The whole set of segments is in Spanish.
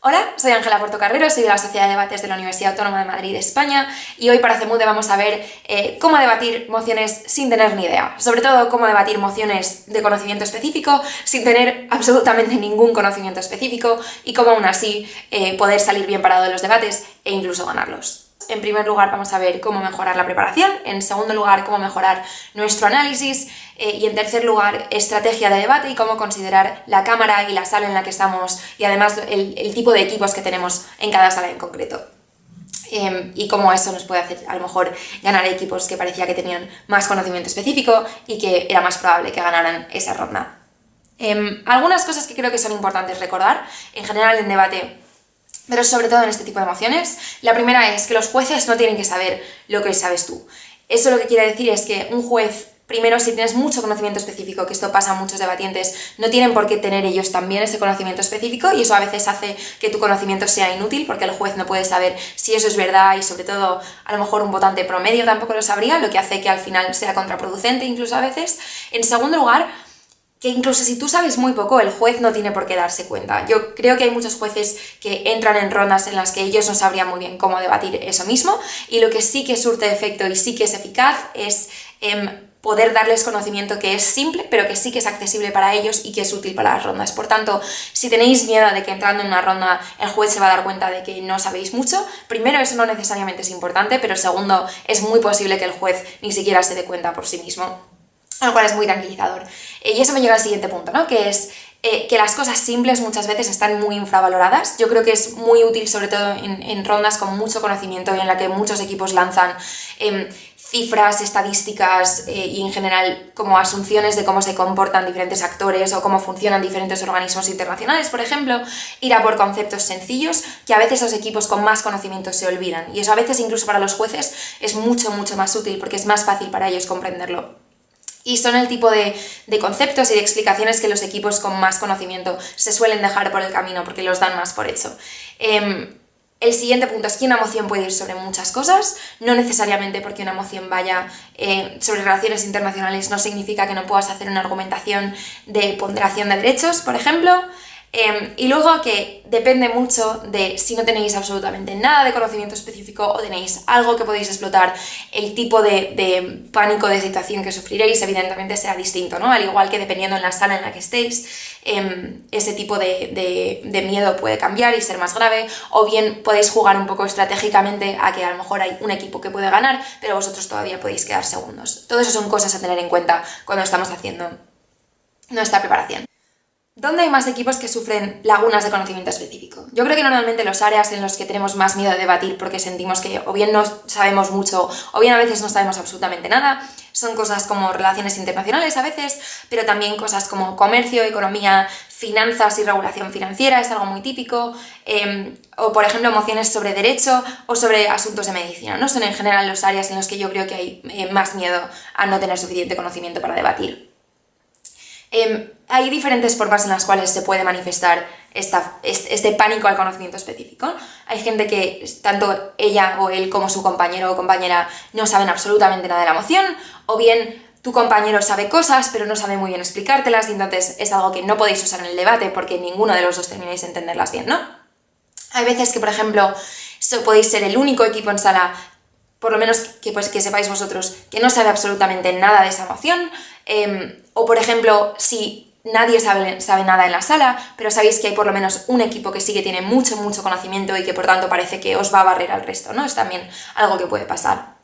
Hola, soy Ángela Portocarrero, soy de la Sociedad de Debates de la Universidad Autónoma de Madrid, España, y hoy para CEMUDE vamos a ver cómo debatir mociones sin tener ni idea, sobre todo cómo debatir mociones de conocimiento específico sin tener absolutamente ningún conocimiento específico y cómo aún así poder salir bien parado de los debates e incluso ganarlos. En primer lugar vamos a ver cómo mejorar la preparación, en segundo lugar cómo mejorar nuestro análisis y en tercer lugar estrategia de debate y cómo considerar la cámara y la sala en la que estamos y además el tipo de equipos que tenemos en cada sala en concreto. Y cómo eso nos puede hacer a lo mejor ganar equipos que parecía que tenían más conocimiento específico y que era más probable que ganaran esa ronda. Algunas cosas que creo que son importantes recordar en general en debate, pero sobre todo en este tipo de mociones. La primera es que los jueces no tienen que saber lo que sabes tú. Eso lo que quiere decir es que un juez, primero, si tienes mucho conocimiento específico, que esto pasa a muchos debatientes, no tienen por qué tener ellos también ese conocimiento específico y eso a veces hace que tu conocimiento sea inútil porque el juez no puede saber si eso es verdad y sobre todo a lo mejor un votante promedio tampoco lo sabría, lo que hace que al final sea contraproducente incluso a veces. En segundo lugar, que incluso si tú sabes muy poco, el juez no tiene por qué darse cuenta. Yo creo que hay muchos jueces que entran en rondas en las que ellos no sabrían muy bien cómo debatir eso mismo y lo que sí que surte efecto y sí que es eficaz es poder darles conocimiento que es simple, pero que sí que es accesible para ellos y que es útil para las rondas. Por tanto, si tenéis miedo de que entrando en una ronda el juez se va a dar cuenta de que no sabéis mucho, primero, eso no necesariamente es importante, pero segundo, es muy posible que el juez ni siquiera se dé cuenta por sí mismo, lo cual es muy tranquilizador. Y eso me llega al siguiente punto, ¿no? Que es que las cosas simples muchas veces están muy infravaloradas. Yo creo que es muy útil, sobre todo en rondas con mucho conocimiento y en la que muchos equipos lanzan cifras, estadísticas y en general como asunciones de cómo se comportan diferentes actores o cómo funcionan diferentes organismos internacionales, por ejemplo, ir a por conceptos sencillos que a veces los equipos con más conocimiento se olvidan. Y eso a veces incluso para los jueces es mucho más útil porque es más fácil para ellos comprenderlo. Y son el tipo de conceptos y de explicaciones que los equipos con más conocimiento se suelen dejar por el camino porque los dan más por hecho. El siguiente punto es que una moción puede ir sobre muchas cosas, no necesariamente porque una moción vaya sobre relaciones internacionales no significa que no puedas hacer una argumentación de ponderación de derechos, por ejemplo. Y luego que depende mucho de si no tenéis absolutamente nada de conocimiento específico o tenéis algo que podéis explotar, el tipo de pánico de situación que sufriréis evidentemente será distinto, ¿no? Al igual que dependiendo en la sala en la que estéis, ese tipo de miedo puede cambiar y ser más grave, o bien podéis jugar un poco estratégicamente a que a lo mejor hay un equipo que puede ganar, pero vosotros todavía podéis quedar segundos. Todo eso son cosas a tener en cuenta cuando estamos haciendo nuestra preparación. ¿Dónde hay más equipos que sufren lagunas de conocimiento específico? Yo creo que normalmente los áreas en los que tenemos más miedo de debatir porque sentimos que o bien no sabemos mucho o bien a veces no sabemos absolutamente nada son cosas como relaciones internacionales a veces, pero también cosas como comercio, economía, finanzas y regulación financiera, es algo muy típico, o por ejemplo mociones sobre derecho o sobre asuntos de medicina, ¿no? Son en general los áreas en los que yo creo que hay más miedo a no tener suficiente conocimiento para debatir. Hay diferentes formas en las cuales se puede manifestar este pánico al conocimiento específico. Hay gente que tanto ella o él como su compañero o compañera no saben absolutamente nada de la moción, o bien tu compañero sabe cosas pero no sabe muy bien explicártelas y entonces es algo que no podéis usar en el debate porque ninguno de los dos termináis de entenderlas bien, ¿no? Hay veces que, por ejemplo, podéis ser el único equipo en sala, por lo menos que sepáis vosotros, que no sabe absolutamente nada de esa moción, o por ejemplo, si nadie sabe nada en la sala, pero sabéis que hay por lo menos un equipo que sí que tiene mucho conocimiento y que por tanto parece que os va a barrer al resto, ¿no? Es también algo que puede pasar.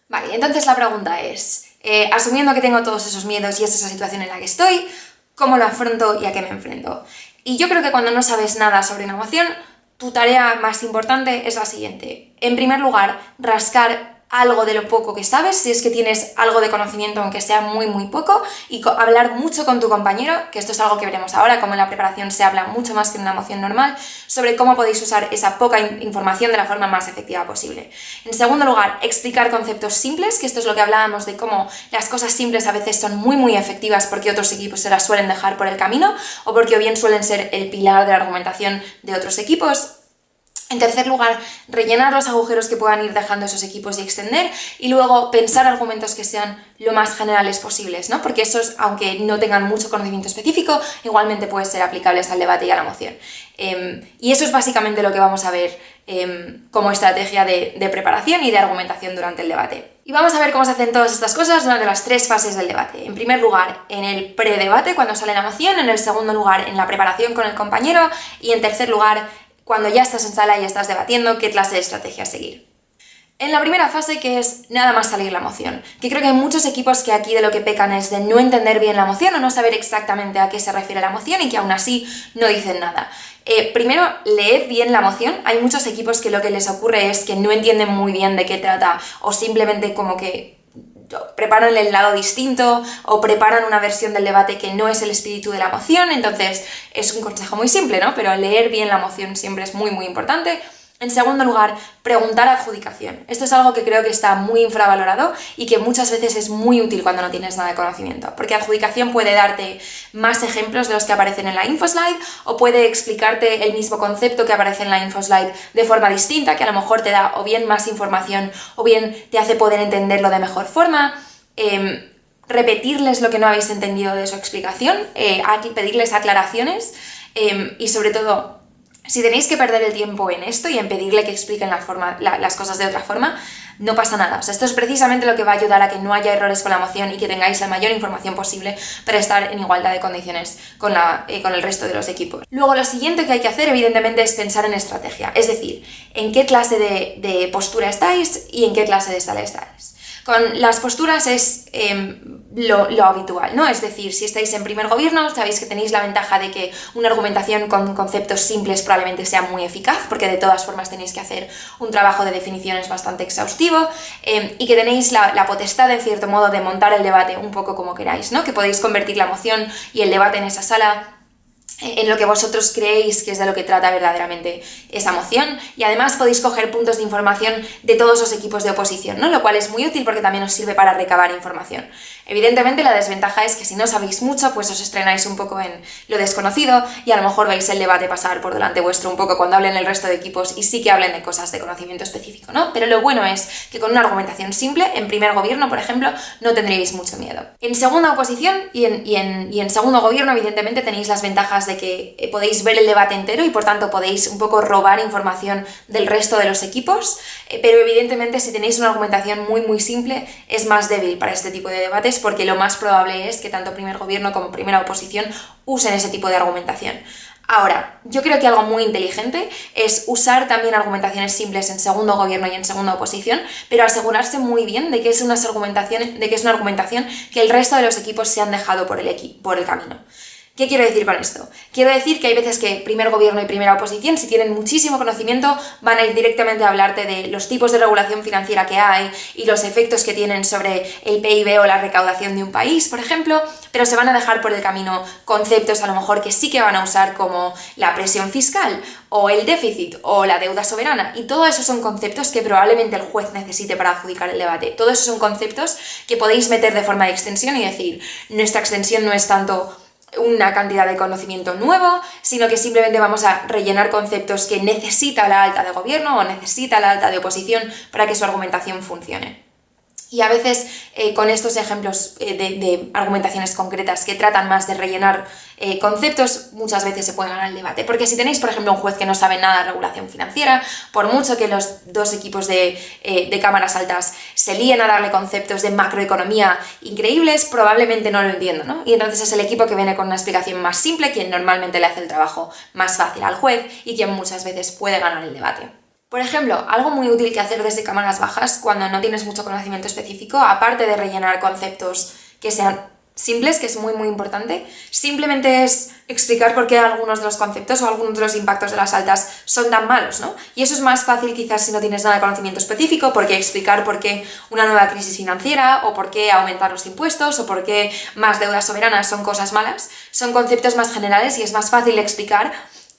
Vale, entonces la pregunta es, asumiendo que tengo todos esos miedos y es esa situación en la que estoy, ¿cómo lo afronto y a qué me enfrento? Y yo creo que cuando no sabes nada sobre una moción, tu tarea más importante es la siguiente. En primer lugar, rascar algo de lo poco que sabes, si es que tienes algo de conocimiento aunque sea muy poco, y hablar mucho con tu compañero, que esto es algo que veremos ahora, como en la preparación se habla mucho más que en una moción normal, sobre cómo podéis usar esa poca información de la forma más efectiva posible. En segundo lugar, explicar conceptos simples, que esto es lo que hablábamos de cómo las cosas simples a veces son muy efectivas porque otros equipos se las suelen dejar por el camino, o porque o bien suelen ser el pilar de la argumentación de otros equipos. En tercer lugar, rellenar los agujeros que puedan ir dejando esos equipos y extender, y luego pensar argumentos que sean lo más generales posibles, ¿no? Porque esos, aunque no tengan mucho conocimiento específico, igualmente pueden ser aplicables al debate y a la moción. Y eso es básicamente lo que vamos a ver como estrategia de preparación y de argumentación durante el debate. Y vamos a ver cómo se hacen todas estas cosas durante las 3 fases del debate. En primer lugar, en el predebate, cuando sale la moción; en el segundo lugar, en la preparación con el compañero; y en tercer lugar, cuando ya estás en sala y estás debatiendo, qué clase de estrategia seguir. En la primera fase, que es nada más salir la moción, que creo que hay muchos equipos que aquí de lo que pecan es de no entender bien la moción o no saber exactamente a qué se refiere la moción y que aún así no dicen nada. Primero, leed bien la moción. Hay muchos equipos que lo que les ocurre es que no entienden muy bien de qué trata o simplemente como que preparan el lado distinto o preparan una versión del debate que no es el espíritu de la moción. Entonces es un consejo muy simple, ¿no? Pero leer bien la moción siempre es muy importante. En segundo lugar, preguntar adjudicación. Esto es algo que creo que está muy infravalorado y que muchas veces es muy útil cuando no tienes nada de conocimiento, porque adjudicación puede darte más ejemplos de los que aparecen en la infoslide o puede explicarte el mismo concepto que aparece en la infoslide de forma distinta, que a lo mejor te da o bien más información o bien te hace poder entenderlo de mejor forma. Repetirles lo que no habéis entendido de su explicación, pedirles aclaraciones y sobre todo, si tenéis que perder el tiempo en esto y en pedirle que expliquen las cosas de otra forma, no pasa nada. O sea, esto es precisamente lo que va a ayudar a que no haya errores con la moción y que tengáis la mayor información posible para estar en igualdad de condiciones con el resto de los equipos. Luego, lo siguiente que hay que hacer, evidentemente, es pensar en estrategia. Es decir, en qué clase de postura estáis y en qué clase de sala estáis. Con las posturas es lo habitual, ¿no? Es decir, si estáis en primer gobierno, sabéis que tenéis la ventaja de que una argumentación con conceptos simples probablemente sea muy eficaz, porque de todas formas tenéis que hacer un trabajo de definiciones bastante exhaustivo, y que tenéis la potestad, en cierto modo, de montar el debate un poco como queráis, ¿no? Que podéis convertir la moción y el debate en esa sala en lo que vosotros creéis que es de lo que trata verdaderamente esa moción, y además podéis coger puntos de información de todos los equipos de oposición, ¿no? Lo cual es muy útil porque también os sirve para recabar información. Evidentemente la desventaja es que si no sabéis mucho, pues os estrenáis un poco en lo desconocido y a lo mejor veis el debate pasar por delante vuestro un poco cuando hablen el resto de equipos y sí que hablen de cosas de conocimiento específico, ¿no? Pero lo bueno es que con una argumentación simple, en primer gobierno, por ejemplo, no tendréis mucho miedo. En segunda oposición y en segundo gobierno, evidentemente tenéis las ventajas de que podéis ver el debate entero y por tanto podéis un poco robar información del resto de los equipos, pero evidentemente si tenéis una argumentación muy simple es más débil para este tipo de debates porque lo más probable es que tanto primer gobierno como primera oposición usen ese tipo de argumentación. Ahora, yo creo que algo muy inteligente es usar también argumentaciones simples en segundo gobierno y en segunda oposición, pero asegurarse muy bien de que es una argumentación que el resto de los equipos se han dejado por el camino. ¿Qué quiero decir con esto? Quiero decir que hay veces que primer gobierno y primera oposición, si tienen muchísimo conocimiento, van a ir directamente a hablarte de los tipos de regulación financiera que hay y los efectos que tienen sobre el PIB o la recaudación de un país, por ejemplo, pero se van a dejar por el camino conceptos a lo mejor que sí que van a usar como la presión fiscal o el déficit o la deuda soberana, y todo eso son conceptos que probablemente el juez necesite para adjudicar el debate. Todo eso son conceptos que podéis meter de forma de extensión y decir, nuestra extensión no es tanto una cantidad de conocimiento nuevo, sino que simplemente vamos a rellenar conceptos que necesita la alta de gobierno o necesita la alta de oposición para que su argumentación funcione. Y a veces con estos ejemplos de argumentaciones concretas que tratan más de rellenar conceptos, muchas veces se puede ganar el debate. Porque si tenéis, por ejemplo, un juez que no sabe nada de regulación financiera, por mucho que los dos equipos de cámaras altas se líen a darle conceptos de macroeconomía increíbles, probablemente no lo entienda, ¿no? Y entonces es el equipo que viene con una explicación más simple quien normalmente le hace el trabajo más fácil al juez y quien muchas veces puede ganar el debate. Por ejemplo, algo muy útil que hacer desde cámaras bajas cuando no tienes mucho conocimiento específico, aparte de rellenar conceptos que sean simples, que es muy importante, simplemente es explicar por qué algunos de los conceptos o algunos de los impactos de las altas son tan malos, ¿no? Y eso es más fácil quizás si no tienes nada de conocimiento específico, porque explicar por qué una nueva crisis financiera o por qué aumentar los impuestos o por qué más deuda soberana son cosas malas, son conceptos más generales y es más fácil explicar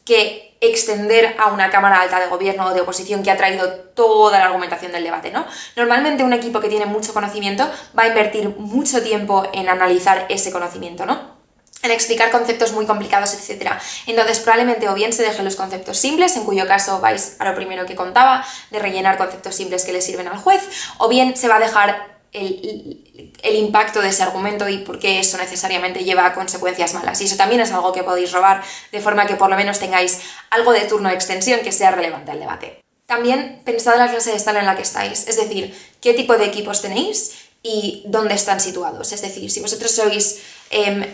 que extender a una cámara alta de gobierno o de oposición que ha traído toda la argumentación del debate, ¿no? Normalmente un equipo que tiene mucho conocimiento va a invertir mucho tiempo en analizar ese conocimiento, ¿no? en explicar conceptos muy complicados, etc. Entonces probablemente o bien se dejen los conceptos simples, en cuyo caso vais a lo primero que contaba, de rellenar conceptos simples que le sirven al juez, o bien se va a dejar el impacto de ese argumento y por qué eso necesariamente lleva a consecuencias malas. Y eso también es algo que podéis robar, de forma que por lo menos tengáis algo de turno de extensión que sea relevante al debate. También pensad en la clase de sala en la que estáis, es decir, qué tipo de equipos tenéis y dónde están situados. Es decir, si vosotros sois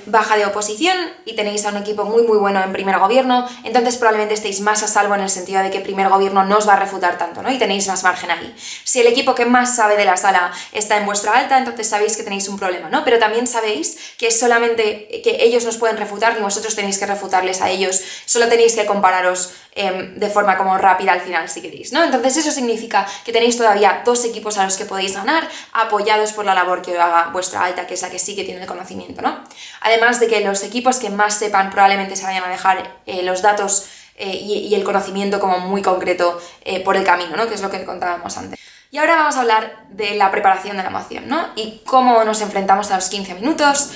baja de oposición y tenéis a un equipo muy bueno en primer gobierno, entonces probablemente estéis más a salvo en el sentido de que primer gobierno no os va a refutar tanto, ¿no? Y tenéis más margen ahí. Si el equipo que más sabe de la sala está en vuestra alta, entonces sabéis que tenéis un problema, ¿no? Pero también sabéis que solamente que ellos nos pueden refutar, ni vosotros tenéis que refutarles a ellos, solo tenéis que compararos de forma como rápida al final si queréis, ¿no? Entonces eso significa que tenéis todavía 2 equipos a los que podéis ganar, apoyados por la labor que haga vuestra alta, que es la que sí que tiene el conocimiento, ¿no? Además de que los equipos que más sepan probablemente se vayan a dejar los datos y el conocimiento como muy concreto por el camino, ¿no? Que es lo que contábamos antes. Y ahora vamos a hablar de la preparación de la moción, ¿no? Y cómo nos enfrentamos a los 15 minutos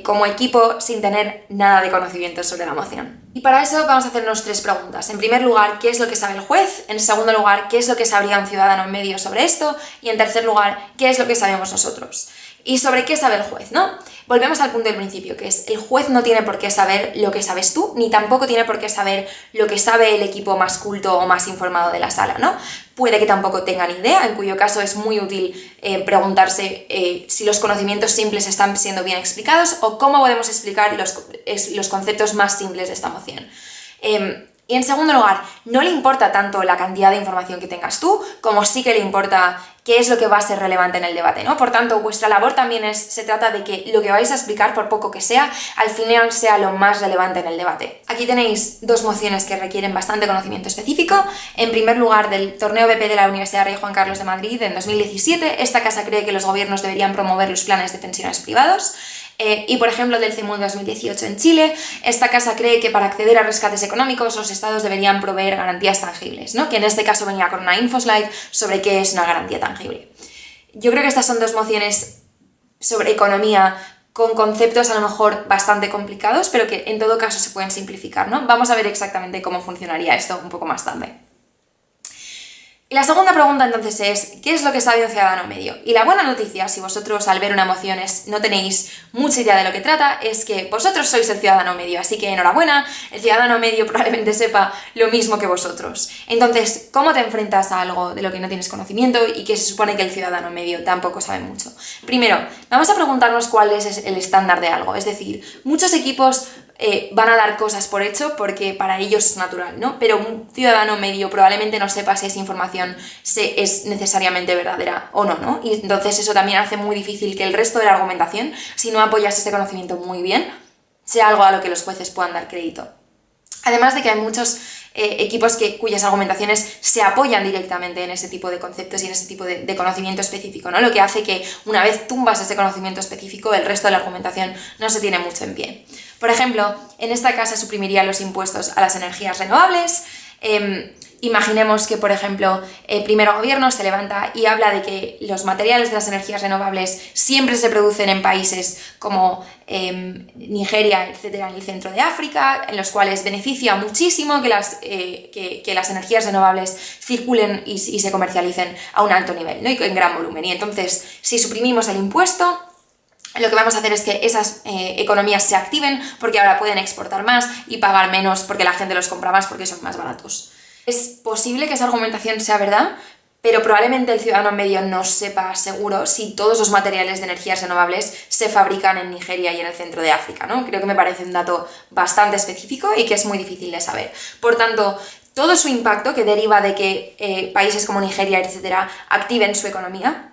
como equipo sin tener nada de conocimiento sobre la moción. Y para eso vamos a hacernos 3 preguntas. En primer lugar, ¿qué es lo que sabe el juez? En segundo lugar, ¿qué es lo que sabría un ciudadano en medio sobre esto? Y en tercer lugar, ¿qué es lo que sabemos nosotros? ¿Y sobre qué sabe el juez, no? Volvemos al punto del principio, que es el juez no tiene por qué saber lo que sabes tú, ni tampoco tiene por qué saber lo que sabe el equipo más culto o más informado de la sala, ¿no? Puede que tampoco tengan idea, en cuyo caso es muy útil preguntarse si los conocimientos simples están siendo bien explicados o cómo podemos explicar los conceptos más simples de esta moción. Y en segundo lugar, no le importa tanto la cantidad de información que tengas tú, como sí que le importa qué es lo que va a ser relevante en el debate, ¿no? Por tanto, vuestra labor también se trata de que lo que vais a explicar, por poco que sea, al final sea lo más relevante en el debate. Aquí tenéis 2 mociones que requieren bastante conocimiento específico. En primer lugar, del torneo BP de la Universidad Rey Juan Carlos de Madrid en 2017, esta casa cree que los gobiernos deberían promover los planes de pensiones privados. Y por ejemplo del CEMUD 2018 en Chile, esta casa cree que para acceder a rescates económicos los estados deberían proveer garantías tangibles, ¿no? Que en este caso venía con una infoslide sobre qué es una garantía tangible. Yo creo que estas son 2 mociones sobre economía con conceptos a lo mejor bastante complicados, pero que en todo caso se pueden simplificar, ¿no? Vamos a ver exactamente cómo funcionaría esto un poco más tarde. Y la segunda pregunta entonces es, ¿qué es lo que sabe un ciudadano medio? Y la buena noticia, si vosotros al ver una moción no tenéis mucha idea de lo que trata, es que vosotros sois el ciudadano medio, así que enhorabuena, el ciudadano medio probablemente sepa lo mismo que vosotros. Entonces, ¿cómo te enfrentas a algo de lo que no tienes conocimiento y que se supone que el ciudadano medio tampoco sabe mucho? Primero, vamos a preguntarnos cuál es el estándar de algo, es decir, muchos equipos van a dar cosas por hecho porque para ellos es natural, ¿no? Pero un ciudadano medio probablemente no sepa si esa información es necesariamente verdadera o no, ¿no? Y entonces eso también hace muy difícil que el resto de la argumentación, si no apoyas ese conocimiento muy bien, sea algo a lo que los jueces puedan dar crédito. Además de que hay muchos equipos cuyas argumentaciones se apoyan directamente en ese tipo de conceptos y en ese tipo de conocimiento específico, ¿no? Lo que hace que una vez tumbas ese conocimiento específico, el resto de la argumentación no se tiene mucho en pie. Por ejemplo, en esta casa suprimiría los impuestos a las energías renovables. Imaginemos que, por ejemplo, el primer gobierno se levanta y habla de que los materiales de las energías renovables siempre se producen en países como Nigeria, etcétera, en el centro de África, en los cuales beneficia muchísimo que las energías renovables circulen y se comercialicen a un alto nivel, ¿no? Y en gran volumen. Y entonces, si suprimimos el impuesto, lo que vamos a hacer es que esas economías se activen porque ahora pueden exportar más y pagar menos porque la gente los compra más porque son más baratos. Es posible que esa argumentación sea verdad, pero probablemente el ciudadano medio no sepa seguro si todos los materiales de energías renovables se fabrican en Nigeria y en el centro de África, ¿no? Creo que me parece un dato bastante específico y que es muy difícil de saber. Por tanto, todo su impacto que deriva de que países como Nigeria, etcétera, activen su economía,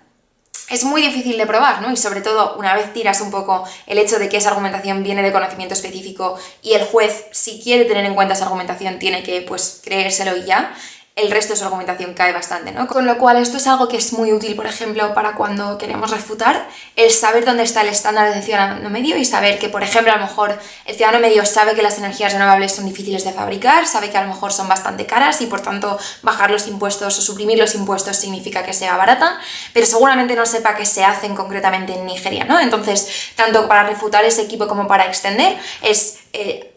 es muy difícil de probar, ¿no? Y sobre todo, una vez tiras un poco el hecho de que esa argumentación viene de conocimiento específico y el juez, si quiere tener en cuenta esa argumentación, tiene que, pues, creérselo y ya, el resto de su argumentación cae bastante, ¿no? Con lo cual esto es algo que es muy útil, por ejemplo, para cuando queremos refutar, el saber dónde está el estándar del ciudadano medio y saber que, por ejemplo, a lo mejor el ciudadano medio sabe que las energías renovables son difíciles de fabricar, sabe que a lo mejor son bastante caras y por tanto bajar los impuestos o suprimir los impuestos significa que sea barata, pero seguramente no sepa qué se hacen concretamente en Nigeria, ¿no? Entonces, tanto para refutar ese equipo como para extender, es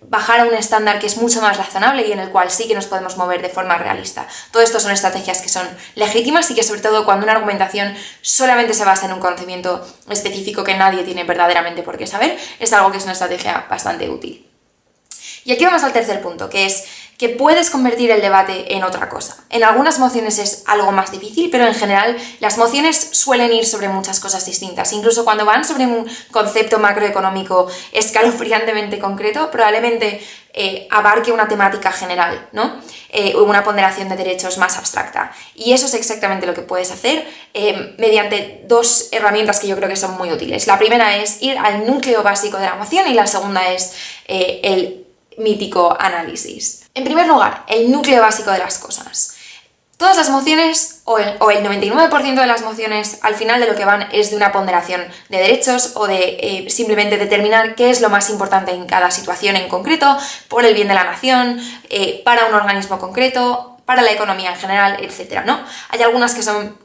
bajar a un estándar que es mucho más razonable y en el cual sí que nos podemos mover de forma realista. Todo esto son estrategias que son legítimas y que sobre todo cuando una argumentación solamente se basa en un conocimiento específico que nadie tiene verdaderamente por qué saber, es algo que es una estrategia bastante útil. Y aquí vamos al tercer punto, que es que puedes convertir el debate en otra cosa. En algunas mociones es algo más difícil, pero en general las mociones suelen ir sobre muchas cosas distintas. Incluso cuando van sobre un concepto macroeconómico escalofriantemente concreto, probablemente abarque una temática general, ¿no? O una ponderación de derechos más abstracta. Y eso es exactamente lo que puedes hacer mediante dos herramientas que yo creo que son muy útiles. La primera es ir al núcleo básico de la moción y la segunda es el mítico análisis. En primer lugar, el núcleo básico de las cosas. Todas las mociones, o el 99% de las mociones, al final de lo que van es de una ponderación de derechos o de simplemente determinar qué es lo más importante en cada situación en concreto, por el bien de la nación, para un organismo concreto, para la economía en general, etc., ¿no? Hay algunas que son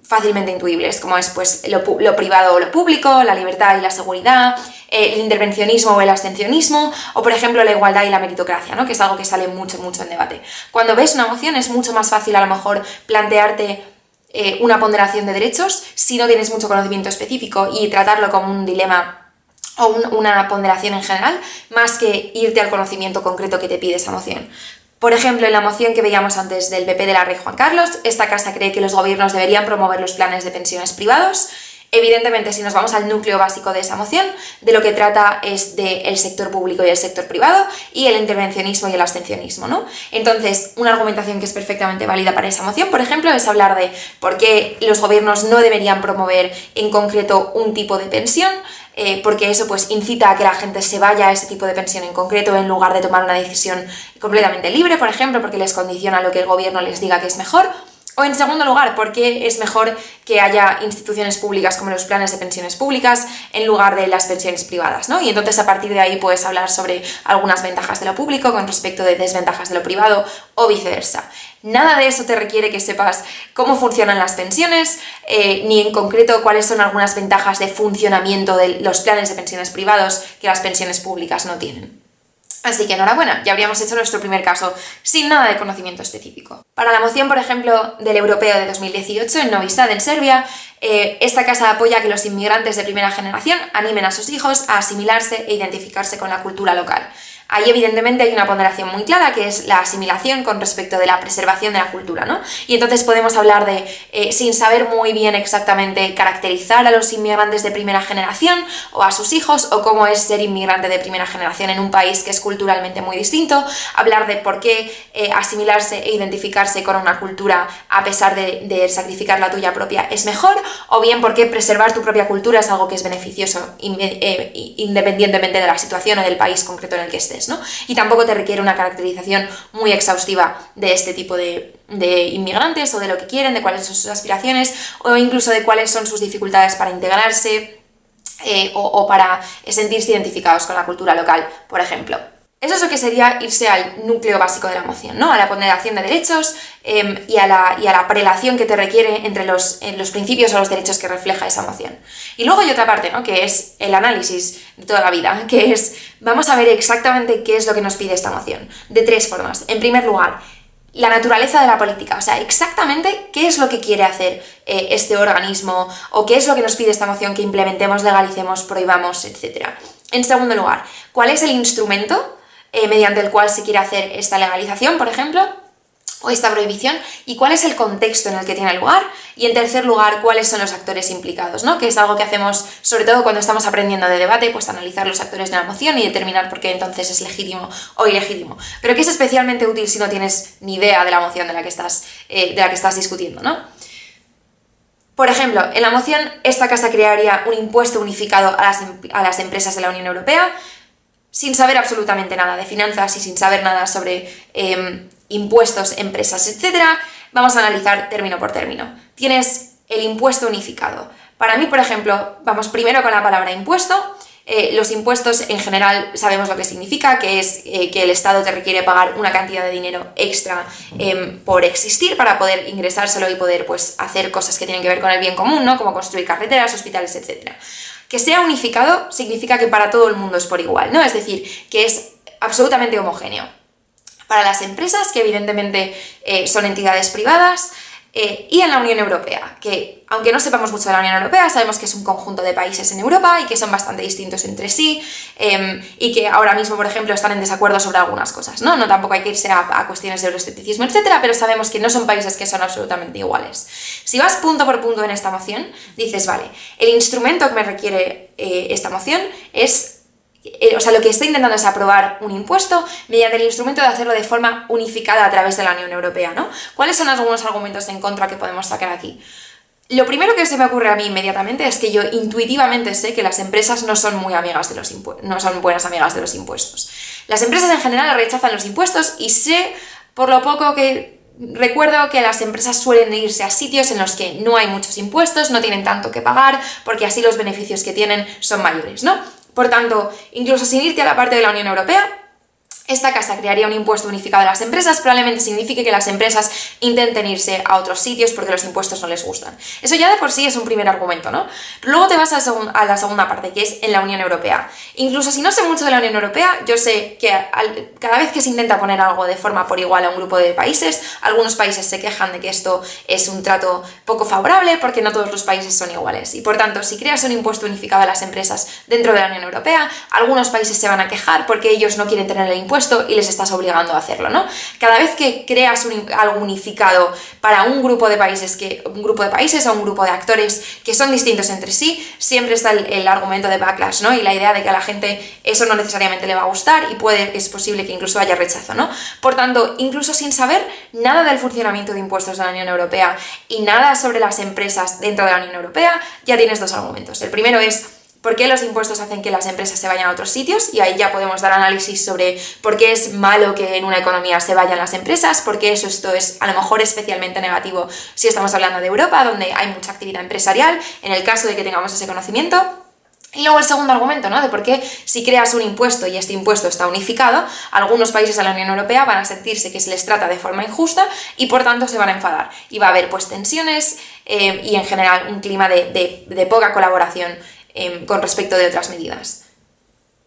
fácilmente intuibles, como es pues lo privado o lo público, la libertad y la seguridad, el intervencionismo o el abstencionismo, o por ejemplo la igualdad y la meritocracia, ¿no? Que es algo que sale mucho en debate. Cuando ves una moción es mucho más fácil a lo mejor plantearte una ponderación de derechos si no tienes mucho conocimiento específico y tratarlo como un dilema o una ponderación en general, más que irte al conocimiento concreto que te pide esa moción. Por ejemplo, en la moción que veíamos antes del PP de la Rey Juan Carlos, esta casa cree que los gobiernos deberían promover los planes de pensiones privados. Evidentemente, si nos vamos al núcleo básico de esa moción, de lo que trata es del sector público y el sector privado y el intervencionismo y el abstencionismo, ¿no? Entonces, una argumentación que es perfectamente válida para esa moción, por ejemplo, es hablar de por qué los gobiernos no deberían promover en concreto un tipo de pensión, porque eso pues incita a que la gente se vaya a ese tipo de pensión en concreto en lugar de tomar una decisión completamente libre, por ejemplo, porque les condiciona lo que el gobierno les diga que es mejor. O en segundo lugar, ¿por qué es mejor que haya instituciones públicas como los planes de pensiones públicas en lugar de las pensiones privadas, ¿no? Y entonces a partir de ahí puedes hablar sobre algunas ventajas de lo público con respecto de desventajas de lo privado o viceversa. Nada de eso te requiere que sepas cómo funcionan las pensiones, ni en concreto cuáles son algunas ventajas de funcionamiento de los planes de pensiones privados que las pensiones públicas no tienen. Así que enhorabuena, ya habríamos hecho nuestro primer caso sin nada de conocimiento específico. Para la moción, por ejemplo, del europeo de 2018 en Novi Sad, en Serbia, esta casa apoya que los inmigrantes de primera generación animen a sus hijos a asimilarse e identificarse con la cultura local. Ahí evidentemente hay una ponderación muy clara que es la asimilación con respecto de la preservación de la cultura, ¿no? Y entonces podemos hablar de, sin saber muy bien exactamente caracterizar a los inmigrantes de primera generación o a sus hijos o cómo es ser inmigrante de primera generación en un país que es culturalmente muy distinto, hablar de por qué asimilarse e identificarse con una cultura a pesar de sacrificar la tuya propia es mejor, o bien por qué preservar tu propia cultura es algo que es beneficioso independientemente de la situación o del país concreto en el que estés, ¿no? Y tampoco te requiere una caracterización muy exhaustiva de este tipo de inmigrantes o de lo que quieren, de cuáles son sus aspiraciones o incluso de cuáles son sus dificultades para integrarse o para sentirse identificados con la cultura local, por ejemplo. Eso es lo que sería irse al núcleo básico de la moción, ¿no? A la ponderación de derechos y a la prelación que te requiere entre los principios o los derechos que refleja esa moción. Y luego hay otra parte, ¿no? Que es el análisis de toda la vida, que es, vamos a ver exactamente qué es lo que nos pide esta moción, de tres formas. En primer lugar, la naturaleza de la política, o sea, exactamente qué es lo que quiere hacer este organismo o qué es lo que nos pide esta moción que implementemos, legalicemos, prohibamos, etc. En segundo lugar, ¿cuál es el instrumento mediante el cual se quiere hacer esta legalización, por ejemplo, o esta prohibición, y cuál es el contexto en el que tiene lugar, y en tercer lugar, cuáles son los actores implicados, ¿no? Que es algo que hacemos sobre todo cuando estamos aprendiendo de debate, pues analizar los actores de la moción y determinar por qué entonces es legítimo o ilegítimo, pero que es especialmente útil si no tienes ni idea de la moción de la que estás discutiendo, ¿no? Por ejemplo, en la moción esta casa crearía un impuesto unificado a las empresas de la Unión Europea. sin saber absolutamente nada de finanzas y sin saber nada sobre impuestos, empresas, etc., vamos a analizar término por término. Tienes el impuesto unificado. Para mí, por ejemplo, vamos primero con la palabra impuesto. Los impuestos en general sabemos lo que significa, que es que el Estado te requiere pagar una cantidad de dinero extra por existir, para poder ingresárselo y poder pues, hacer cosas que tienen que ver con el bien común, ¿no? Como construir carreteras, hospitales, etc. Que sea unificado significa que para todo el mundo es por igual, ¿no? Es decir, que es absolutamente homogéneo. Para las empresas, que evidentemente son entidades privadas, y en la Unión Europea, que aunque no sepamos mucho de la Unión Europea, sabemos que es un conjunto de países en Europa y que son bastante distintos entre sí, y que ahora mismo, por ejemplo, están en desacuerdo sobre algunas cosas, ¿no? No tampoco hay que irse a cuestiones de euroescepticismo, etcétera, pero sabemos que no son países que son absolutamente iguales. Si vas punto por punto en esta moción, dices, vale, el instrumento que me requiere esta moción es... O sea, lo que estoy intentando es aprobar un impuesto mediante el instrumento de hacerlo de forma unificada a través de la Unión Europea, ¿no? ¿Cuáles son algunos argumentos en contra que podemos sacar aquí? Lo primero que se me ocurre a mí inmediatamente es que yo intuitivamente sé que las empresas no son muy amigas de los no son buenas amigas de los impuestos. Las empresas en general rechazan los impuestos y sé, por lo poco que recuerdo, que las empresas suelen irse a sitios en los que no hay muchos impuestos, no tienen tanto que pagar, porque así los beneficios que tienen son mayores, ¿no? Por tanto, incluso sin irte a la parte de la Unión Europea, esta casa crearía un impuesto unificado a las empresas, probablemente signifique que las empresas intenten irse a otros sitios porque los impuestos no les gustan. Eso ya de por sí es un primer argumento, ¿no? Luego te vas a la segunda parte, que es en la Unión Europea. Incluso si no sé mucho de la Unión Europea, yo sé que cada vez que se intenta poner algo de forma por igual a un grupo de países, algunos países se quejan de que esto es un trato poco favorable porque no todos los países son iguales. Y por tanto, si creas un impuesto unificado a las empresas dentro de la Unión Europea, algunos países se van a quejar porque ellos no quieren tener el impuesto y les estás obligando a hacerlo, ¿no? Cada vez que creas algo unificado para un grupo de países o un grupo de actores que son distintos entre sí, siempre está el argumento de backlash, ¿no? Y la idea de que a la gente eso no necesariamente le va a gustar y es posible que incluso haya rechazo, ¿no? Por tanto, incluso sin saber nada del funcionamiento de impuestos de la Unión Europea y nada sobre las empresas dentro de la Unión Europea, ya tienes dos argumentos. El primero es ¿por qué los impuestos hacen que las empresas se vayan a otros sitios? Y ahí ya podemos dar análisis sobre por qué es malo que en una economía se vayan las empresas, porque esto es a lo mejor especialmente negativo si estamos hablando de Europa, donde hay mucha actividad empresarial, en el caso de que tengamos ese conocimiento. Y luego el segundo argumento, ¿no? De por qué si creas un impuesto y este impuesto está unificado, algunos países de la Unión Europea van a sentirse que se les trata de forma injusta y por tanto se van a enfadar. Y va a haber pues tensiones y en general un clima de poca colaboración con respecto de otras medidas.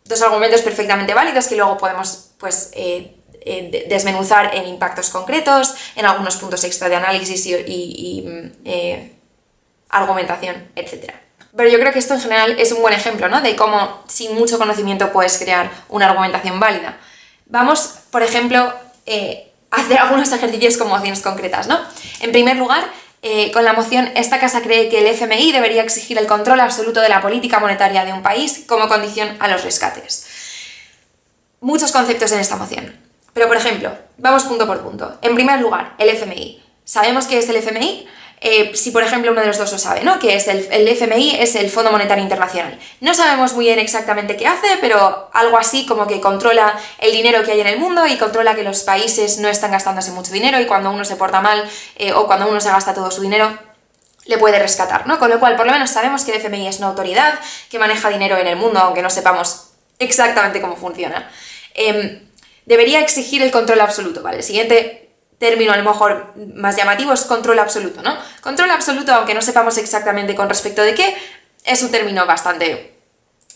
Dos argumentos perfectamente válidos que luego podemos pues, desmenuzar en impactos concretos, en algunos puntos extra de análisis y argumentación, etc. Pero yo creo que esto en general es un buen ejemplo, ¿no? De cómo sin mucho conocimiento puedes crear una argumentación válida. Vamos, por ejemplo, a hacer algunos ejercicios con mociones concretas, ¿no? En primer lugar, con la moción, esta casa cree que el FMI debería exigir el control absoluto de la política monetaria de un país como condición a los rescates. Muchos conceptos en esta moción. Pero, por ejemplo, vamos punto por punto. En primer lugar, el FMI. ¿Sabemos qué es el FMI? Si, por ejemplo, uno de los dos lo sabe, ¿no? Que es el FMI es el Fondo Monetario Internacional. No sabemos muy bien exactamente qué hace, pero algo así como que controla el dinero que hay en el mundo y controla que los países no están gastándose mucho dinero y cuando uno se porta mal o cuando uno se gasta todo su dinero, le puede rescatar, ¿no? Con lo cual, por lo menos sabemos que el FMI es una autoridad que maneja dinero en el mundo, aunque no sepamos exactamente cómo funciona. Debería exigir el control absoluto, ¿vale? El siguiente término a lo mejor más llamativo es control absoluto, ¿no? Control absoluto, aunque no sepamos exactamente con respecto de qué, es un término bastante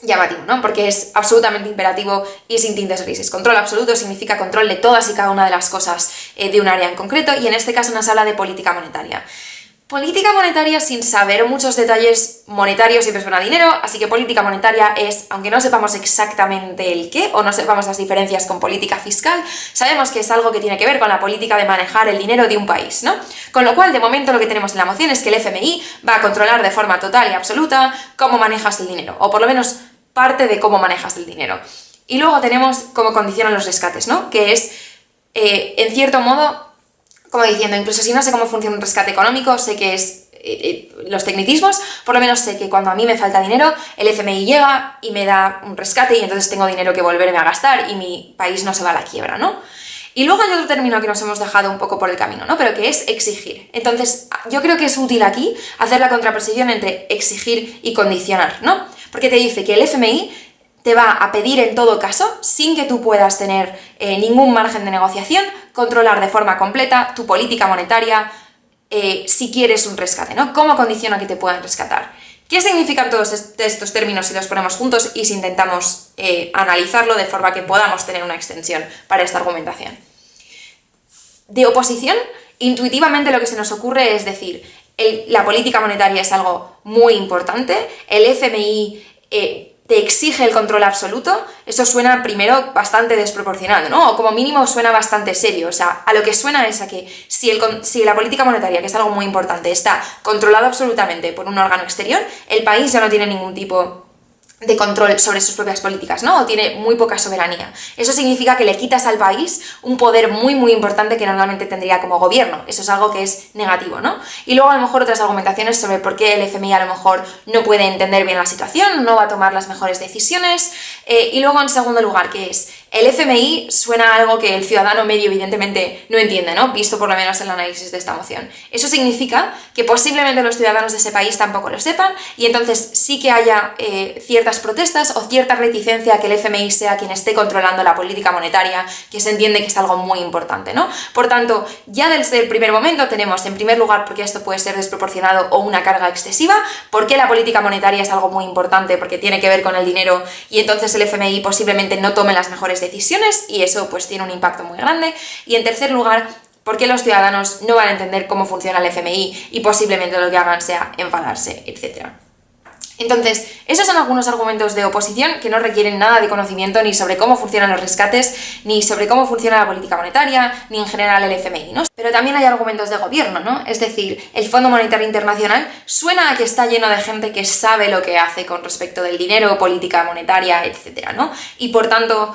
llamativo, ¿no? Porque es absolutamente imperativo y sin tintes grises. Control absoluto significa control de todas y cada una de las cosas de un área en concreto y en este caso nos habla de política monetaria. Política monetaria sin saber muchos detalles monetarios siempre suena a dinero, así que política monetaria es, aunque no sepamos exactamente el qué o no sepamos las diferencias con política fiscal, sabemos que es algo que tiene que ver con la política de manejar el dinero de un país, ¿no? Con lo cual, de momento lo que tenemos en la moción es que el FMI va a controlar de forma total y absoluta cómo manejas el dinero, o por lo menos parte de cómo manejas el dinero. Y luego tenemos cómo condicionan los rescates, ¿no? Que es, en cierto modo, como diciendo, incluso si no sé cómo funciona un rescate económico, sé que es los tecnicismos, por lo menos sé que cuando a mí me falta dinero, el FMI llega y me da un rescate y entonces tengo dinero que volverme a gastar y mi país no se va a la quiebra, ¿no? Y luego hay otro término que nos hemos dejado un poco por el camino, ¿no? Pero que es exigir. Entonces, yo creo que es útil aquí hacer la contraposición entre exigir y condicionar, ¿no? Porque te dice que el FMI te va a pedir en todo caso, sin que tú puedas tener ningún margen de negociación, controlar de forma completa tu política monetaria si quieres un rescate, ¿no? ¿Cómo condiciona que te puedan rescatar? ¿Qué significan todos estos términos si los ponemos juntos y si intentamos analizarlo de forma que podamos tener una extensión para esta argumentación? De oposición, intuitivamente lo que se nos ocurre es decir, la política monetaria es algo muy importante, el FMI te exige el control absoluto, eso suena primero bastante desproporcionado, ¿no? O como mínimo suena bastante serio, o sea, a lo que suena es a que si la política monetaria, que es algo muy importante, está controlado absolutamente por un órgano exterior, el país ya no tiene ningún tipo de control sobre sus propias políticas, ¿no? O tiene muy poca soberanía. Eso significa que le quitas al país un poder muy muy importante que normalmente tendría como gobierno. Eso es algo que es negativo, ¿no? Y luego a lo mejor otras argumentaciones sobre por qué el FMI a lo mejor no puede entender bien la situación, no va a tomar las mejores decisiones. Y luego en segundo lugar, ¿qué es? El FMI suena a algo que el ciudadano medio evidentemente no entiende, ¿no? Visto por lo menos el análisis de esta moción. Eso significa que posiblemente los ciudadanos de ese país tampoco lo sepan y entonces sí que haya ciertas protestas o cierta reticencia a que el FMI sea quien esté controlando la política monetaria, que se entiende que es algo muy importante, ¿no? Por tanto, ya desde el primer momento tenemos, en primer lugar, porque esto puede ser desproporcionado o una carga excesiva, porque la política monetaria es algo muy importante, porque tiene que ver con el dinero y entonces el FMI posiblemente no tome las mejores decisiones y eso pues tiene un impacto muy grande. Y en tercer lugar, porque los ciudadanos no van a entender cómo funciona el FMI y posiblemente lo que hagan sea enfadarse, etc. Entonces, esos son algunos argumentos de oposición que no requieren nada de conocimiento ni sobre cómo funcionan los rescates, ni sobre cómo funciona la política monetaria, ni en general el FMI, ¿no? Pero también hay argumentos de gobierno, ¿no? Es decir, el Fondo Monetario Internacional suena a que está lleno de gente que sabe lo que hace con respecto del dinero, política monetaria, etc., ¿no? Y por tanto,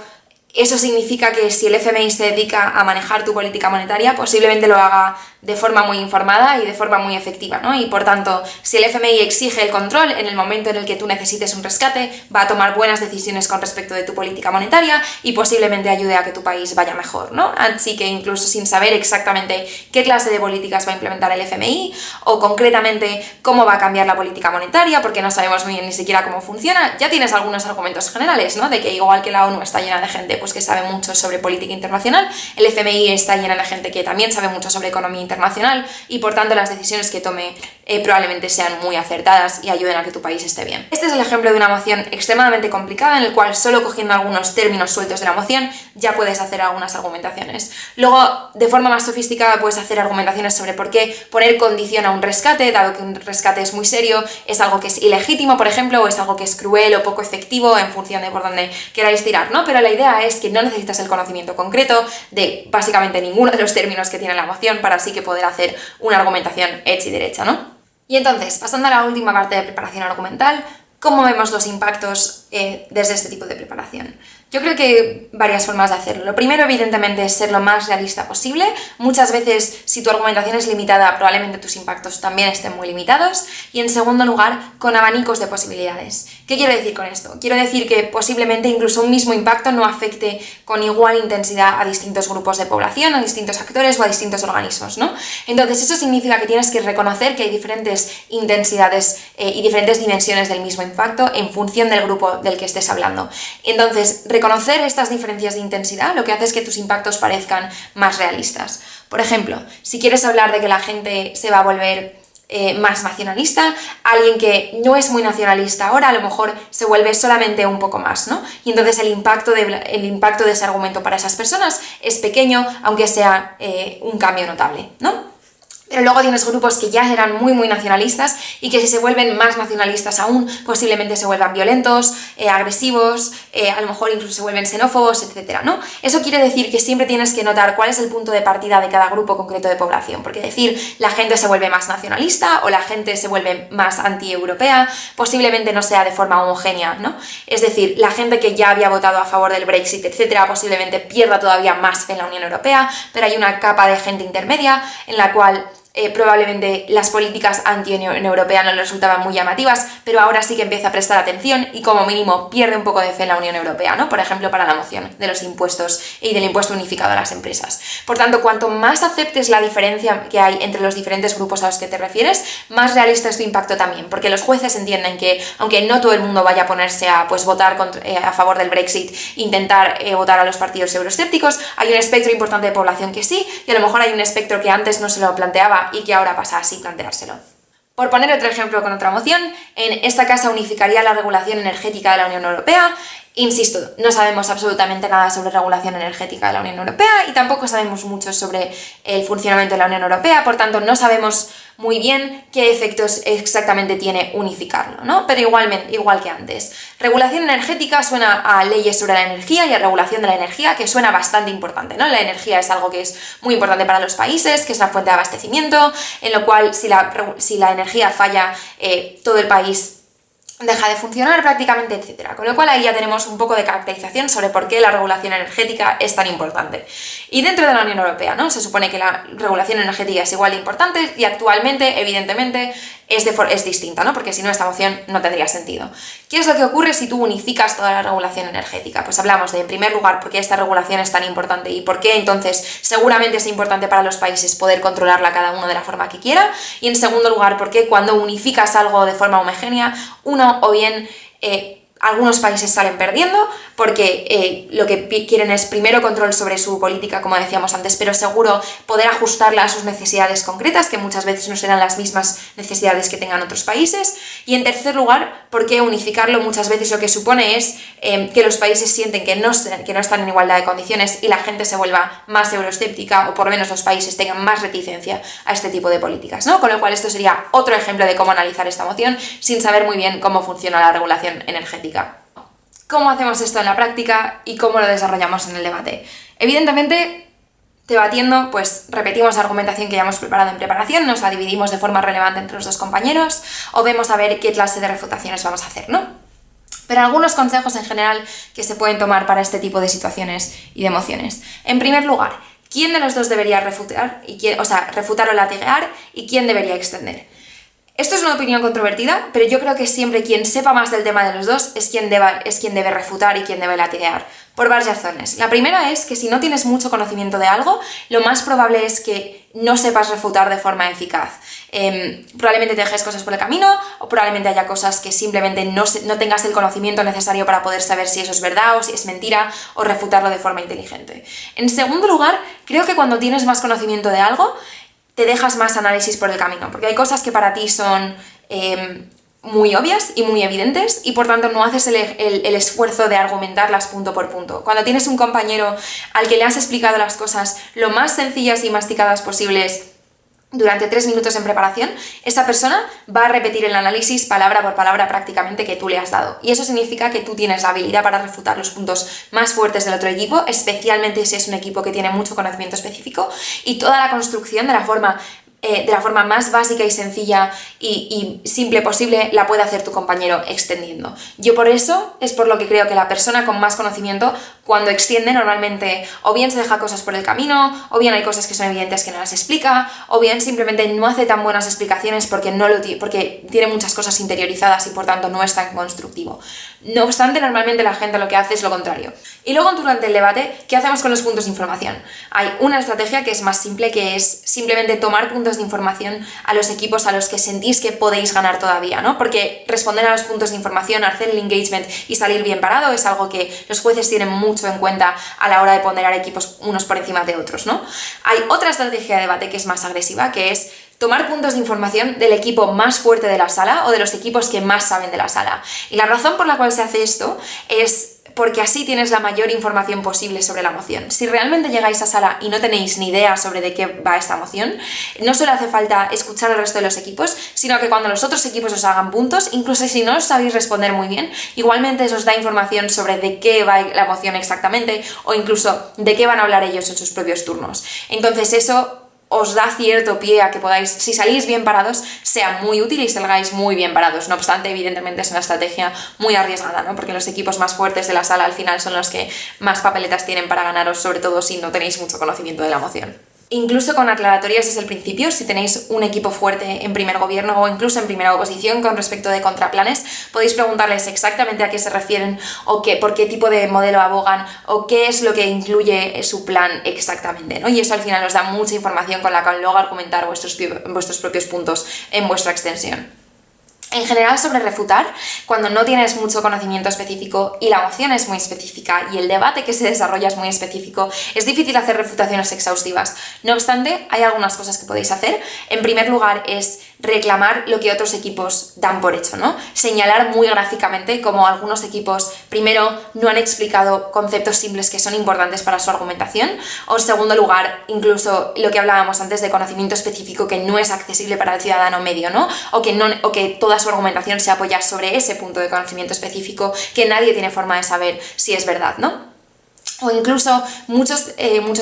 eso significa que si el FMI se dedica a manejar tu política monetaria, posiblemente lo haga de forma muy informada y de forma muy efectiva, ¿no? Y por tanto, si el FMI exige el control en el momento en el que tú necesites un rescate, va a tomar buenas decisiones con respecto de tu política monetaria y posiblemente ayude a que tu país vaya mejor, ¿no? Así que incluso sin saber exactamente qué clase de políticas va a implementar el FMI o concretamente cómo va a cambiar la política monetaria, porque no sabemos muy bien ni siquiera cómo funciona, ya tienes algunos argumentos generales, ¿no? De que igual que la ONU está llena de gente pues que sabe mucho sobre política internacional, el FMI está llena de gente que también sabe mucho sobre economía internacional y por tanto las decisiones que tome probablemente sean muy acertadas y ayuden a que tu país esté bien. Este es el ejemplo de una moción extremadamente complicada en el cual solo cogiendo algunos términos sueltos de la moción ya puedes hacer algunas argumentaciones. Luego, de forma más sofisticada puedes hacer argumentaciones sobre por qué poner condición a un rescate, dado que un rescate es muy serio, es algo que es ilegítimo, por ejemplo, o es algo que es cruel o poco efectivo en función de por dónde queráis tirar, ¿no? Pero la idea es que no necesitas el conocimiento concreto de básicamente ninguno de los términos que tiene la moción para así que poder hacer una argumentación hecha y derecha, ¿no? Y entonces, pasando a la última parte de preparación argumental, ¿cómo vemos los impactos desde este tipo de preparación? Yo creo que hay varias formas de hacerlo. Lo primero, evidentemente, es ser lo más realista posible. Muchas veces, si tu argumentación es limitada, probablemente tus impactos también estén muy limitados. Y en segundo lugar, con abanicos de posibilidades. ¿Qué quiero decir con esto? Quiero decir que posiblemente incluso un mismo impacto no afecte con igual intensidad a distintos grupos de población, a distintos actores o a distintos organismos, ¿no? Entonces, eso significa que tienes que reconocer que hay diferentes intensidades y diferentes dimensiones del mismo impacto en función del grupo del que estés hablando. Entonces, reconocer estas diferencias de intensidad lo que hace es que tus impactos parezcan más realistas. Por ejemplo, si quieres hablar de que la gente se va a volver más nacionalista, alguien que no es muy nacionalista ahora a lo mejor se vuelve solamente un poco más, ¿no? Y entonces el impacto de ese argumento para esas personas es pequeño, aunque sea un cambio notable, ¿no? Pero luego tienes grupos que ya eran muy muy nacionalistas y que si se vuelven más nacionalistas aún, posiblemente se vuelvan violentos, agresivos, a lo mejor incluso se vuelven xenófobos, etcétera, ¿no? Eso quiere decir que siempre tienes que notar cuál es el punto de partida de cada grupo concreto de población, porque decir la gente se vuelve más nacionalista o la gente se vuelve más anti-europea posiblemente no sea de forma homogénea, ¿no? Es decir, la gente que ya había votado a favor del Brexit, etcétera, posiblemente pierda todavía más fe en la Unión Europea, pero hay una capa de gente intermedia en la cual probablemente las políticas anti-Unión Europea no le resultaban muy llamativas, pero ahora sí que empieza a prestar atención y como mínimo pierde un poco de fe en la Unión Europea, ¿no? Por ejemplo, para la moción de los impuestos y del impuesto unificado a las empresas. Por tanto, cuanto más aceptes la diferencia que hay entre los diferentes grupos a los que te refieres, más realista es tu impacto también, porque los jueces entienden que, aunque no todo el mundo vaya a ponerse a votar a favor del Brexit, intentar votar a los partidos euroescépticos, hay un espectro importante de población que sí, y a lo mejor hay un espectro que antes no se lo planteaba y que ahora pasa así planteárselo. Por poner otro ejemplo con otra moción, en esta casa unificaría la regulación energética de la Unión Europea. Insisto, no sabemos absolutamente nada sobre regulación energética de la Unión Europea y tampoco sabemos mucho sobre el funcionamiento de la Unión Europea, por tanto no sabemos muy bien qué efectos exactamente tiene unificarlo, ¿no? Pero igual que antes. Regulación energética suena a leyes sobre la energía y a regulación de la energía, que suena bastante importante, ¿no? La energía es algo que es muy importante para los países, que es la fuente de abastecimiento, en lo cual si la energía falla, todo el país deja de funcionar prácticamente, etcétera. Con lo cual ahí ya tenemos un poco de caracterización sobre por qué la regulación energética es tan importante. Y dentro de la Unión Europea, ¿no? Se supone que la regulación energética es igual de importante y actualmente, evidentemente, es distinta, ¿no? Porque si no, esta moción no tendría sentido. ¿Qué es lo que ocurre si tú unificas toda la regulación energética? Pues hablamos de, en primer lugar, por qué esta regulación es tan importante y por qué entonces seguramente es importante para los países poder controlarla cada uno de la forma que quiera. Y en segundo lugar, por qué cuando unificas algo de forma homogénea, uno o bien algunos países salen perdiendo porque lo que quieren es primero control sobre su política, como decíamos antes, pero seguro poder ajustarla a sus necesidades concretas, que muchas veces no serán las mismas necesidades que tengan otros países. Y en tercer lugar, porque unificarlo muchas veces lo que supone es que los países sienten que no están en igualdad de condiciones y la gente se vuelva más euroescéptica, o por lo menos los países tengan más reticencia a este tipo de políticas, ¿no? Con lo cual esto sería otro ejemplo de cómo analizar esta moción sin saber muy bien cómo funciona la regulación energética. ¿Cómo hacemos esto en la práctica y cómo lo desarrollamos en el debate? Evidentemente, debatiendo, pues repetimos la argumentación que ya hemos preparado en preparación, nos la dividimos de forma relevante entre los dos compañeros o vemos a ver qué clase de refutaciones vamos a hacer, ¿no? Pero algunos consejos en general que se pueden tomar para este tipo de situaciones y de mociones. En primer lugar, ¿quién de los dos debería refutar? Refutar o latigar, y quién debería extender. Esto es una opinión controvertida, pero yo creo que siempre quien sepa más del tema de los dos es quien debe refutar y quien debe latigar, por varias razones. La primera es que si no tienes mucho conocimiento de algo, lo más probable es que no sepas refutar de forma eficaz. Probablemente te dejes cosas por el camino, o probablemente haya cosas que simplemente no tengas el conocimiento necesario para poder saber si eso es verdad o si es mentira, o refutarlo de forma inteligente. En segundo lugar, creo que cuando tienes más conocimiento de algo, te dejas más análisis por el camino, porque hay cosas que para ti son muy obvias y muy evidentes y por tanto no haces el esfuerzo de argumentarlas punto por punto. Cuando tienes un compañero al que le has explicado las cosas lo más sencillas y masticadas posibles durante 3 minutos en preparación, esa persona va a repetir el análisis palabra por palabra prácticamente que tú le has dado. Y eso significa que tú tienes la habilidad para refutar los puntos más fuertes del otro equipo, especialmente si es un equipo que tiene mucho conocimiento específico, y toda la construcción de la forma más básica y sencilla y simple posible la puede hacer tu compañero extendiendo. Yo por eso es por lo que creo que la persona con más conocimiento, cuando extiende, normalmente o bien se deja cosas por el camino, o bien hay cosas que son evidentes que no las explica, o bien simplemente no hace tan buenas explicaciones porque tiene muchas cosas interiorizadas y por tanto no es tan constructivo. No obstante, normalmente la gente lo que hace es lo contrario. Y luego durante el debate, ¿qué hacemos con los puntos de información? Hay una estrategia que es más simple, que es simplemente tomar puntos de información a los equipos a los que sentís que podéis ganar todavía, ¿no? Porque responder a los puntos de información, hacer el engagement y salir bien parado es algo que los jueces tienen mucho en cuenta a la hora de ponderar equipos unos por encima de otros, ¿no? Hay otra estrategia de debate que es más agresiva, que es tomar puntos de información del equipo más fuerte de la sala o de los equipos que más saben de la sala. Y la razón por la cual se hace esto es porque así tienes la mayor información posible sobre la moción. Si realmente llegáis a sala y no tenéis ni idea sobre de qué va esta moción, no solo hace falta escuchar al resto de los equipos, sino que cuando los otros equipos os hagan puntos, incluso si no os sabéis responder muy bien, igualmente os da información sobre de qué va la moción exactamente o incluso de qué van a hablar ellos en sus propios turnos. Entonces eso os da cierto pie a que podáis, si salís bien parados, sea muy útil y salgáis muy bien parados. No obstante, evidentemente es una estrategia muy arriesgada, ¿no? Porque los equipos más fuertes de la sala al final son los que más papeletas tienen para ganaros, sobre todo si no tenéis mucho conocimiento de la moción. incluso con aclaratorias desde el principio, si tenéis un equipo fuerte en primer gobierno o incluso en primera oposición con respecto de contraplanes, podéis preguntarles exactamente a qué se refieren o por qué tipo de modelo abogan o qué es lo que incluye su plan exactamente, ¿no? Y eso al final os da mucha información con la que luego argumentar vuestros propios puntos en vuestra extensión. En general, sobre refutar, cuando no tienes mucho conocimiento específico y la moción es muy específica y el debate que se desarrolla es muy específico, es difícil hacer refutaciones exhaustivas. No obstante, hay algunas cosas que podéis hacer. En primer lugar, es reclamar lo que otros equipos dan por hecho, ¿no? Señalar muy gráficamente cómo algunos equipos, primero, no han explicado conceptos simples que son importantes para su argumentación, o en segundo lugar, incluso lo que hablábamos antes de conocimiento específico que no es accesible para el ciudadano medio, ¿no? O que toda su argumentación se apoya sobre ese punto de conocimiento específico que nadie tiene forma de saber si es verdad, ¿no? O incluso muchos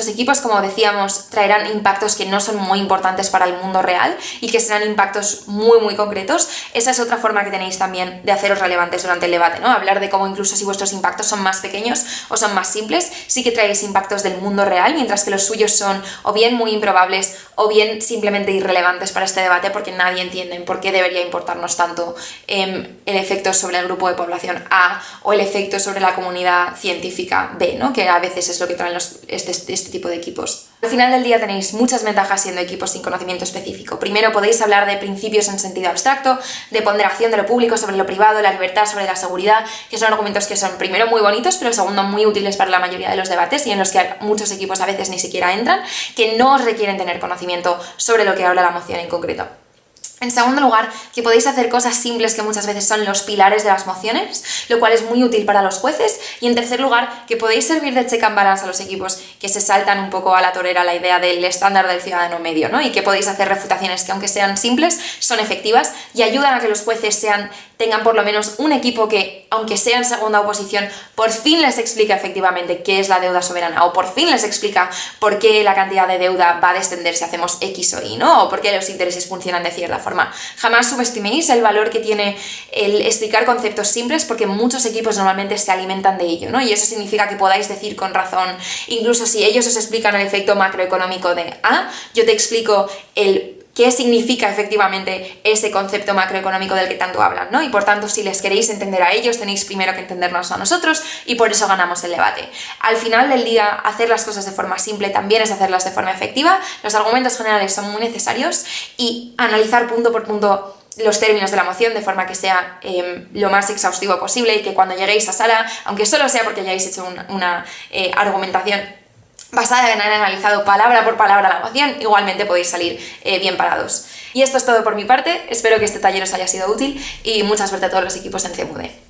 equipos, como decíamos, traerán impactos que no son muy importantes para el mundo real y que serán impactos muy concretos. Esa es otra forma que tenéis también de haceros relevantes durante el debate, ¿no? Hablar de cómo incluso si vuestros impactos son más pequeños o son más simples, sí que traéis impactos del mundo real, mientras que los suyos son o bien muy improbables o bien simplemente irrelevantes para este debate porque nadie entiende por qué debería importarnos tanto el efecto sobre el grupo de población A o el efecto sobre la comunidad científica B, ¿no? Que a veces es lo que traen este tipo de equipos. Al final del día tenéis muchas ventajas siendo equipos sin conocimiento específico. Primero, podéis hablar de principios en sentido abstracto, de ponderación de lo público sobre lo privado, la libertad sobre la seguridad, que son argumentos que son primero muy bonitos, pero segundo muy útiles para la mayoría de los debates y en los que muchos equipos a veces ni siquiera entran, que no os requieren tener conocimiento sobre lo que habla la moción en concreto. En segundo lugar, que podéis hacer cosas simples que muchas veces son los pilares de las mociones, lo cual es muy útil para los jueces. Y en tercer lugar, que podéis servir de check and balance a los equipos que se saltan un poco a la torera la idea del estándar del ciudadano medio, ¿no? Y que podéis hacer refutaciones que, aunque sean simples, son efectivas y ayudan a que los jueces tengan por lo menos un equipo que, aunque sea en segunda oposición, por fin les explica efectivamente qué es la deuda soberana o por fin les explica por qué la cantidad de deuda va a descender si hacemos X o Y, ¿no? O por qué los intereses funcionan de cierta forma. Jamás subestiméis el valor que tiene el explicar conceptos simples porque muchos equipos normalmente se alimentan de ello, ¿no? Y eso significa que podáis decir con razón, incluso si ellos os explican el efecto macroeconómico de A, yo te explico qué significa efectivamente ese concepto macroeconómico del que tanto hablan, ¿no? Y por tanto, si les queréis entender a ellos, tenéis primero que entendernos a nosotros y por eso ganamos el debate. Al final del día, hacer las cosas de forma simple también es hacerlas de forma efectiva, los argumentos generales son muy necesarios y analizar punto por punto los términos de la moción de forma que sea lo más exhaustivo posible y que cuando lleguéis a sala, aunque solo sea porque hayáis hecho una argumentación basada en haber analizado palabra por palabra la moción, igualmente podéis salir bien parados. Y esto es todo por mi parte, espero que este taller os haya sido útil y mucha suerte a todos los equipos en CMUD.